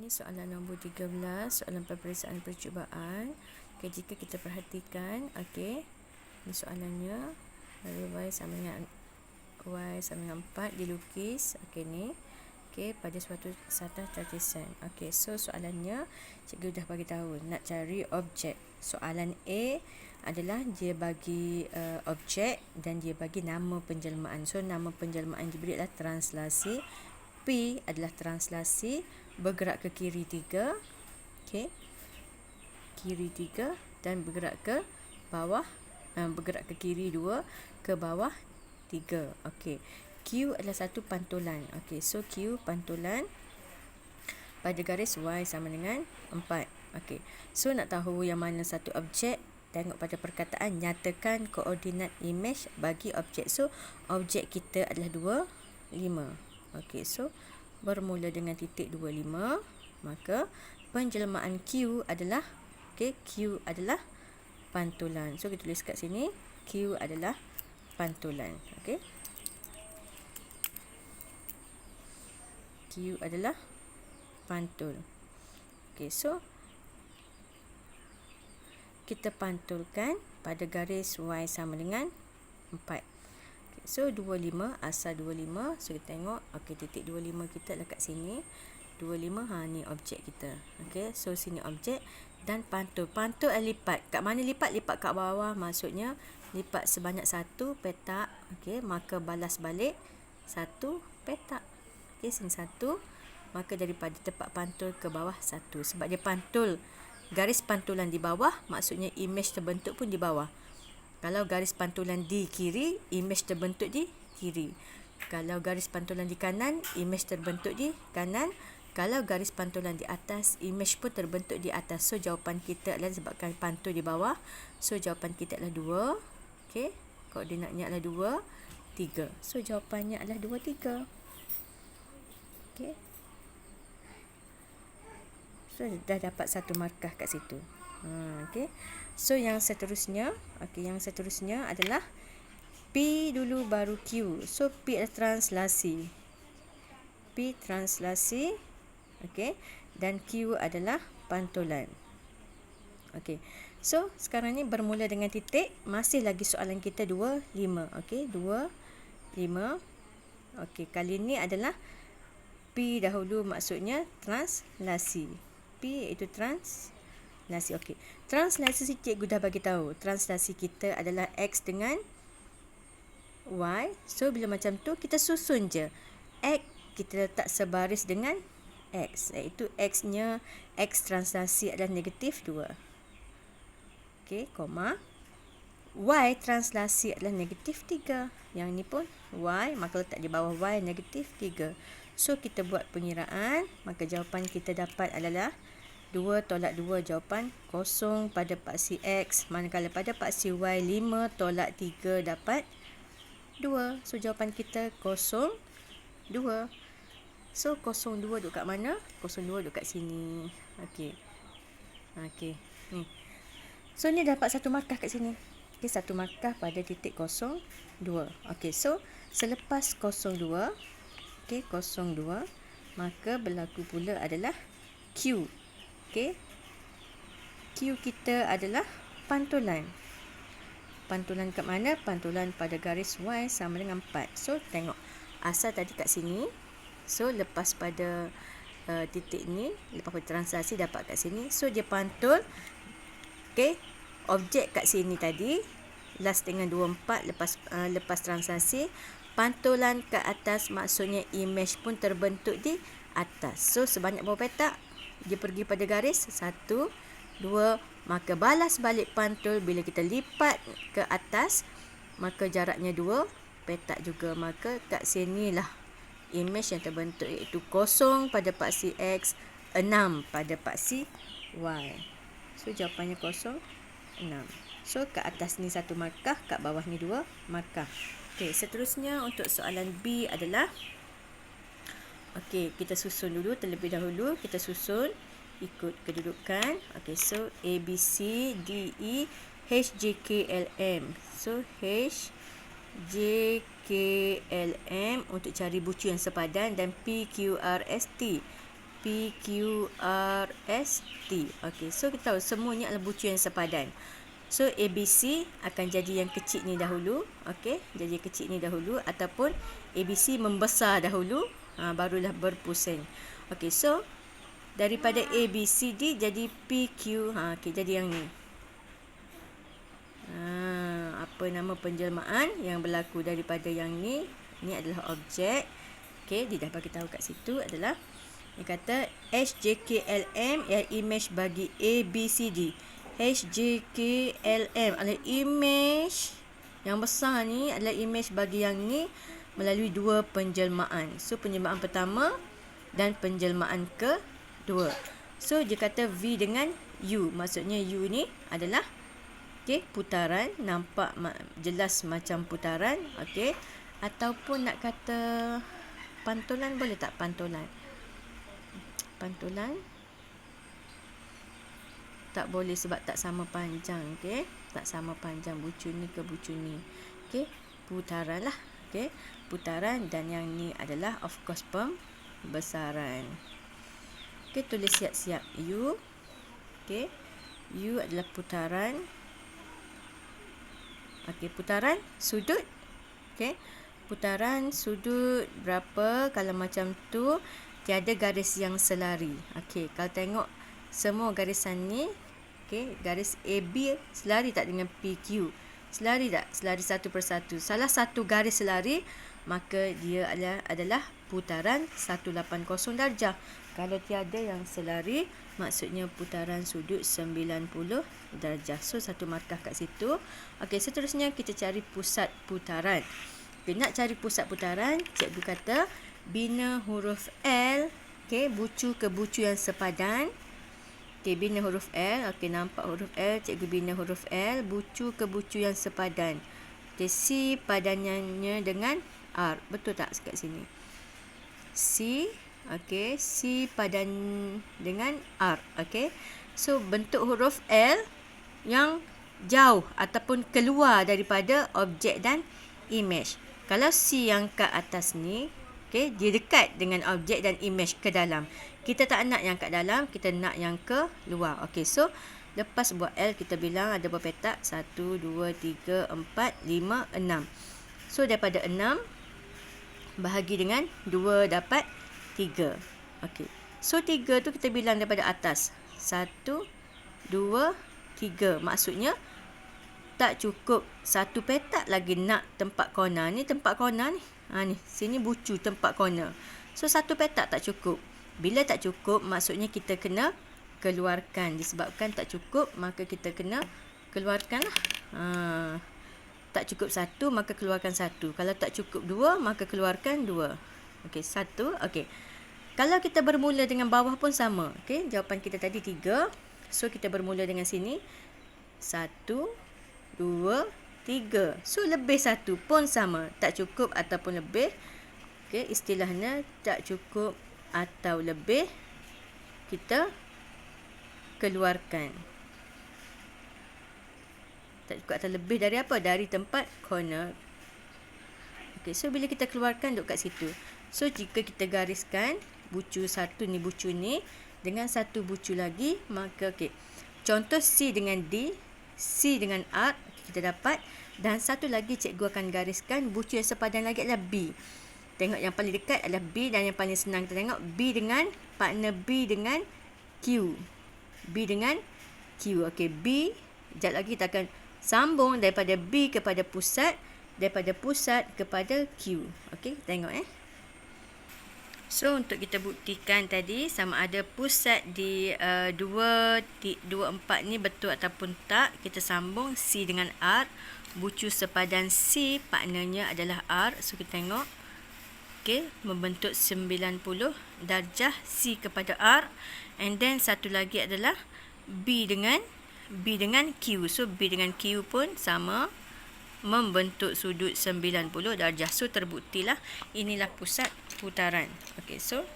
Ini soalan nombor 13, soalan peperiksaan percubaan. Okay, jika kita perhatikan, okay, ini soalannya. Lalu y sama dengan 4 dilukis. Okay, ni. Okay, pada suatu satah tertisan. Okay, so soalannya, cikgu dah bagi tahu nak cari objek. Soalan A adalah dia bagi objek dan dia bagi nama penjelmaan. So, nama penjelmaan diberi adalah translasi. P adalah translasi, bergerak ke kiri 3, okay, kiri 3 dan bergerak ke bawah, bergerak ke kiri 2, ke bawah 3. Okay. Q adalah satu pantulan. Okay, so Q pantulan pada garis Y sama dengan 4. Okay, so nak tahu yang mana satu objek, tengok pada perkataan nyatakan koordinat imej bagi objek. So objek kita adalah 25. Okay, so bermula dengan titik 25, maka penjelmaan Q adalah, okay, Q adalah pantulan. So kita tulis kat sini Q adalah pantulan. Okay, Q adalah pantul. Okay, so kita pantulkan pada garis Y sama dengan 4. So 25, asal 25. So kita tengok, okey, titik 25 kita adalah kat sini. 25, ni objek kita. Okey, so sini objek dan pantul. Pantul lipat. Kat mana lipat? Lipat kat bawah, maksudnya lipat sebanyak 1 petak. Okey, maka balas balik 1 petak. Okey, sini 1, maka daripada tempat pantul ke bawah 1. Sebab dia pantul, garis pantulan di bawah, maksudnya imej terbentuk pun di bawah. Kalau garis pantulan di kiri, imej terbentuk di kiri. Kalau garis pantulan di kanan, imej terbentuk di kanan. Kalau garis pantulan di atas, imej pun terbentuk di atas. So jawapan kita adalah sebabkan pantul di bawah. So jawapan kita adalah 2. Okey, koordinatnya adalah 2, 3. So jawapannya adalah 2, 3. Okey. So dah dapat satu markah kat situ. Okey. So yang seterusnya, okey, yang seterusnya adalah P dulu baru Q. So P adalah translasi. P translasi, okey, dan Q adalah pantulan. Okey. So sekarang ni bermula dengan titik, masih lagi soalan kita 2, 5. Okey, 2, 5. Okey, kali ni adalah P dahulu, maksudnya translasi. P iaitu translasi. Okey. Translasi cikgu dah bagi tahu. Translasi kita adalah X dengan Y. So bila macam tu kita susun je. X kita letak sebaris dengan X, iaitu X-nya, X translasi adalah negatif 2. Okey, koma. Y translasi adalah negatif 3. Yang ni pun Y, maka letak di bawah Y negatif 3. So kita buat pengiraan, maka jawapan kita dapat adalah 2 tolak 2, jawapan 0 pada paksi X. Manakala pada paksi Y, 5 tolak 3 dapat 2. So jawapan kita 0, 2. So 0, 2 duduk kat mana? 0, 2 duduk kat sini. Okey. Okey. Ni. So ni dapat satu markah kat sini. Okey, satu markah pada titik 0, 2. Okey, so selepas 0, 2, okey, 0, 2, maka berlaku pula adalah Q. Okey. Q kita adalah pantulan. Pantulan kat mana? Pantulan pada garis Y sama dengan 4. So tengok, asal tadi kat sini. So lepas pada titik ni, lepas pada translasi dapat kat sini. So dia pantul. Okey. Objek kat sini tadi last dengan 24 lepas translasi. Pantulan ke atas, maksudnya imej pun terbentuk di atas. So sebanyak berapa petak? Dia pergi pada garis 1, 2, maka balas balik pantul bila kita lipat ke atas, maka jaraknya 2 petak juga. Maka kat sinilah imej yang terbentuk, iaitu 0 pada paksi X, 6 pada paksi Y. So jawapannya 0, 6. So kat atas ni satu markah, kat bawah ni 2 markah. Okey, seterusnya untuk soalan B adalah, okey, kita susun dulu terlebih dahulu. Kita susun ikut kedudukan. Okey, so A, B, C, D, E, H, J, K, L, M. So H, J, K, L, M untuk cari bucu yang sepadan, dan P, Q, R, S, T. P, PQRST. Okey, so kita tahu semuanya adalah bucu yang sepadan. So ABC akan jadi yang kecil ni dahulu, okey, jadi kecil ni dahulu ataupun ABC membesar dahulu, barulah berpusing. Okey, so daripada ABCD jadi PQ, okey, jadi yang ni. Apa nama penjelmaan yang berlaku daripada yang ni? Ni adalah objek. Okey, dia dah bagi tahu kat situ adalah dia kata HJKLM ialah image bagi ABCD. HJKLM adalah image yang besar ni, adalah image bagi yang ni melalui dua penjelmaan. So penjelmaan pertama dan penjelmaan kedua. So dia kata V dengan U, maksudnya U ni adalah putaran, nampak jelas macam putaran, ataupun nak kata pantulan, boleh tak pantulan? Pantulan tak boleh sebab tak sama panjang, tak sama panjang bucu ni ke bucu ni. Putaran lah, putaran, dan yang ni adalah of course pembesaran. Tulis siap-siap U. U adalah putaran. Putaran sudut. Putaran sudut berapa? Kalau macam tu tiada garis yang selari. Kalau tengok semua garisan ni, garis AB selari tak dengan PQ? Selari tak? Selari satu persatu. Salah satu garis selari, maka dia adalah putaran 180 darjah. Kalau tiada yang selari, maksudnya putaran sudut 90 darjah. So satu markah kat situ. Seterusnya kita cari pusat putaran. Nak cari pusat putaran, cikgu kata bina huruf L, bucu ke bucu yang sepadan. Bina huruf L. Nampak huruf L, cikgu bina huruf L, bucu ke bucu yang sepadan. C padanannya dengan R. Betul tak kat sini? C, C padan dengan R. So bentuk huruf L yang jauh ataupun keluar daripada objek dan image. Kalau C yang kat atas ni, dia dekat dengan objek dan image ke dalam. Kita tak nak yang kat dalam, kita nak yang ke luar. So lepas buat L, kita bilang ada berapa petak? 1, 2, 3, 4, 5, 6. So daripada 6 bahagi dengan 2 dapat 3. So 3 tu kita bilang daripada atas. 1, 2, 3. Maksudnya tak cukup satu petak lagi nak tempat corner ni. Tempat corner ni, ni sini bucu tempat corner. So satu petak tak cukup. Bila tak cukup, maksudnya kita kena keluarkan. Disebabkan tak cukup, maka kita kena keluarkan lah. Tak cukup satu, maka keluarkan satu. Kalau tak cukup dua, maka keluarkan dua. Satu. Kalau kita bermula dengan bawah pun sama. Jawapan kita tadi 3. So kita bermula dengan sini. 1, 2, 3. So lebih satu pun sama. Tak cukup ataupun lebih. Istilahnya tak cukup atau lebih, kita keluarkan. Tak cukup atau lebih dari apa? Dari tempat corner. So bila kita keluarkan, duduk kat situ. So jika kita gariskan bucu satu ni, bucu ni dengan satu bucu lagi, maka contoh C dengan D, C dengan R, kita dapat. Dan satu lagi cikgu akan gariskan bucu yang sepadan lagi adalah B. Tengok yang paling dekat adalah B, dan yang paling senang kita tengok B dengan partner B dengan Q. B dengan Q. B. Sekejap lagi kita akan sambung daripada B kepada pusat, daripada pusat kepada Q. Tengok So untuk kita buktikan tadi sama ada pusat di 2, 4 ni betul ataupun tak, kita sambung C dengan R. Bucu sepadan C, partnernya adalah R. So kita tengok. Membentuk 90 darjah C kepada R. And then satu lagi adalah B dengan Q. So B dengan Q pun sama, membentuk sudut 90 darjah. So terbuktilah inilah pusat putaran. So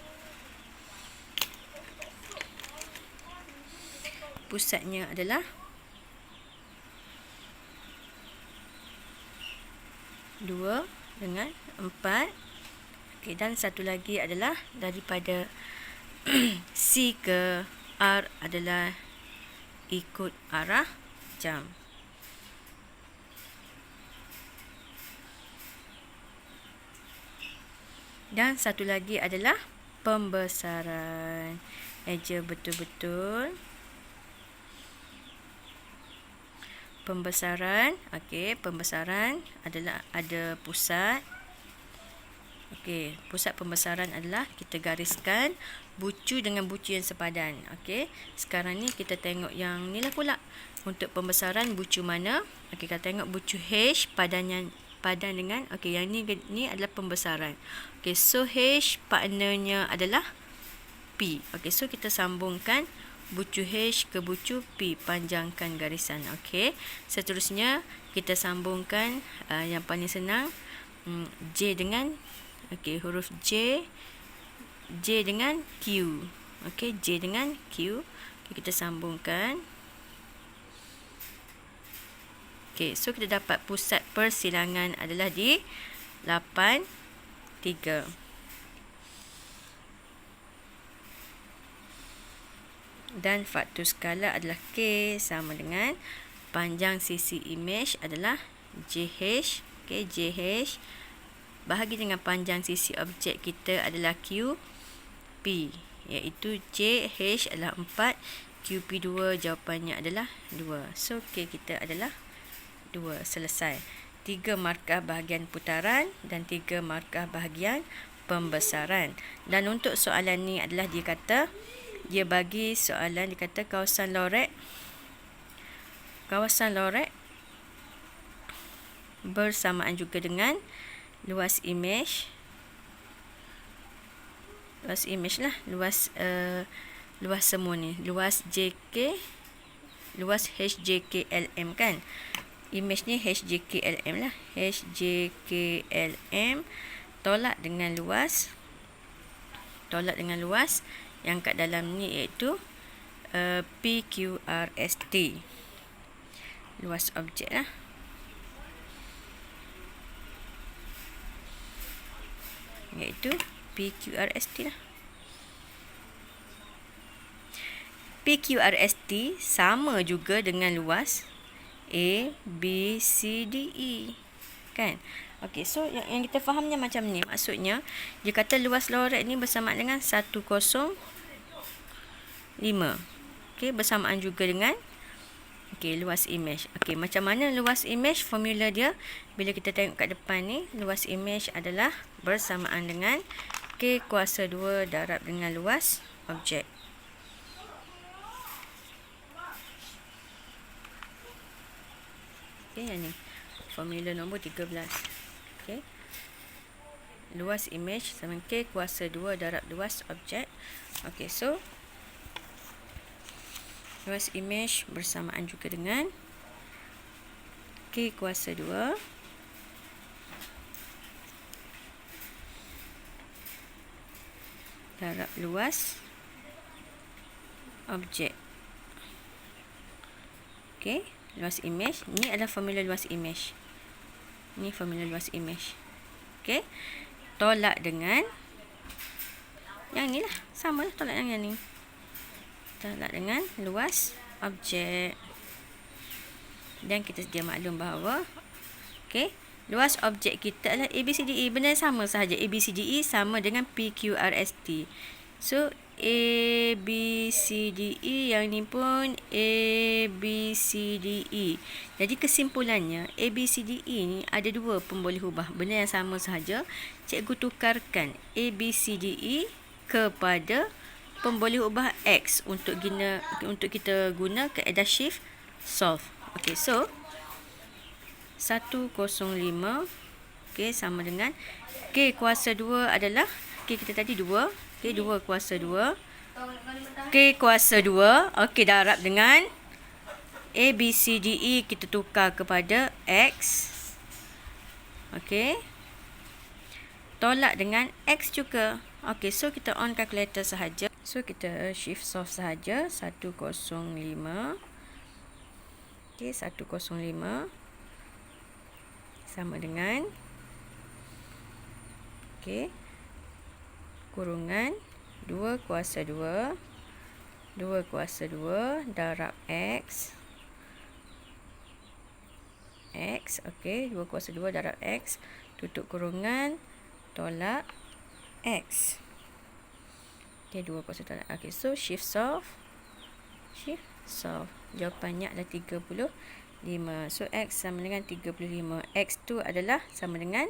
pusatnya adalah 2 dengan 4. Dan satu lagi adalah daripada C ke R adalah ikut arah jam. Dan satu lagi adalah pembesaran. Eja betul-betul. Pembesaran, okey, pembesaran adalah ada pusat. Okey, pusat pembesaran adalah kita gariskan bucu dengan bucu yang sepadan. Okey, sekarang ni kita tengok yang ni lah pula. Untuk pembesaran bucu mana? Okey, kita tengok bucu H padan dengan, okey, yang ni adalah pembesaran. Okey, so H partnernya adalah P. Okey, so kita sambungkan bucu H ke bucu P, panjangkan garisan. Okey, seterusnya kita sambungkan yang paling senang, J dengan, okey, huruf J dengan Q. Okey, J dengan Q. Okay, kita sambungkan. Okey, so kita dapat pusat persilangan adalah di 8, 3. Dan faktor skala adalah K sama dengan panjang sisi imej adalah JH. Okey, JH bahagi dengan panjang sisi objek kita adalah QP, iaitu JH adalah 4, QP 2, jawapannya adalah 2. So K kita adalah 2. Selesai. 3 markah bahagian putaran dan 3 markah bahagian pembesaran. Dan untuk soalan ni adalah dia bagi soalan, dia kata kawasan lorek bersamaan juga dengan luas imej lah, luas semua ni, luas HJKLM kan. Imej ni HJKLM lah, HJKLM tolak dengan luas yang kat dalam ni iaitu PQRST, luas objek lah. Iaitu PQRST lah. PQRST sama juga dengan luas A, B, C, D, E. Kan? Okey, so yang kita fahamnya macam ni. Maksudnya, dia kata luas lorek ni bersamaan dengan 105. Okey, bersamaan juga dengan luas imej. Okey, macam mana luas imej? Formula dia, bila kita tengok kat depan ni, luas imej adalah bersamaan dengan K kuasa 2 darab dengan luas objek. Okey, yang ni. Formula nombor 13. Okey. Luas imej sama K kuasa 2 darab luas objek. Okey, so luas imej bersamaan juga dengan K kuasa 2 darab luas objek. Okey, luas imej. Ni adalah formula luas imej. Ni formula luas imej. Okey. Tolak dengan yang ni lah. Sama lah tolak dengan yang ni. Tolak dengan luas objek. Dan kita sedia maklum bahawa luas objek kita adalah ABCDE. Benda sama sahaja. ABCDE sama dengan PQRST. So ABCDE, yang ni pun ABCDE. Jadi kesimpulannya, ABCDE ni ada 2 pemboleh ubah. Benda yang sama sahaja. Cikgu tukarkan ABCDE kepada pemboleh ubah X untuk kita guna kaedah shift solve. Okey, so 105 sama dengan K kuasa 2 adalah K kita tadi 2. Okey, 2 kuasa 2. K kuasa 2. Okey, darab dengan ABCDE kita tukar kepada X. Okey. Tolak dengan X juga. Okey, so kita on calculator sahaja. So kita shift solve sahaja. 105. Okey, 105 sama dengan kurungan 2 kuasa 2. 2 kuasa 2 darab X. X, okey. 2 kuasa 2 darab X. Tutup kurungan. Tolak X. Okey, 2 kuasa tolak. Okey, so shift solve. Shift solve. Jawapannya adalah 35. So, X sama dengan 35. X tu adalah sama dengan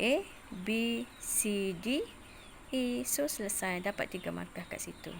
A, B, C, D, E. So, selesai. Dapat 3 markah kat situ.